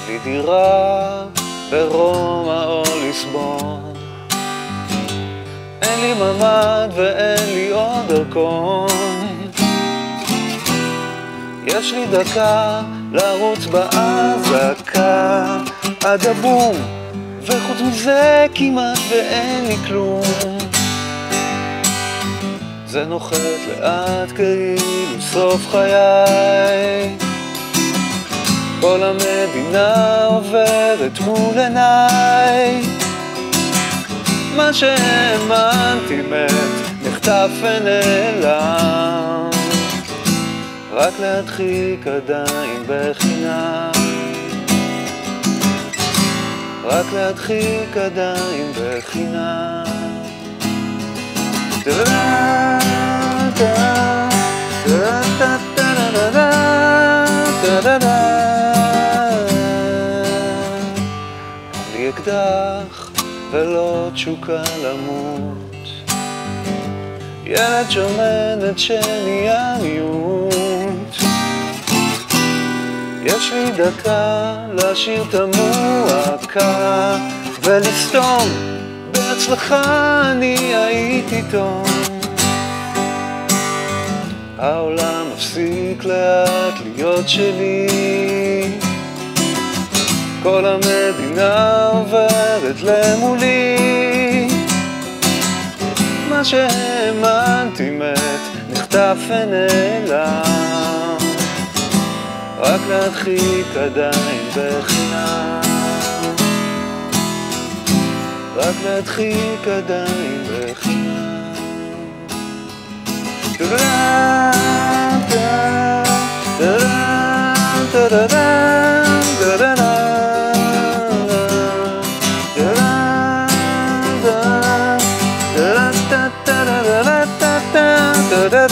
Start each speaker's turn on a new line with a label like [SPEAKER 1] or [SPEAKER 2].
[SPEAKER 1] לי דירה ברומא או ליסבון, אין לי ממד ואין לי עוד דרכון. יש לי דקה לרוץ באזעקה עד הבום, וחוץ מזה כמעט ואין לי כלום. זה נוחת לאט כאילו סוף חיי, כל המדינה עוברת מול עיניי. מה שהאמנתי מת, נחטף ונעלם, רק להדחיק עדיין בחינם, רק להדחיק עדיין בחינם. לי אקדח ולא תשוקה למות, ילד שומנת שנהיה מיעוט. יש לי דקה לשיר את המועקה ולסתום, בהצלחה אני הייתי טוב. העולם מפסיק לאט להיות שלי, כל המדינה עוברת למולי. מה שהאמנתי מת, נחטף ונעלם, רק להדחיק עדיין בחינם, רק להדחיק עדיין בחינם. Da da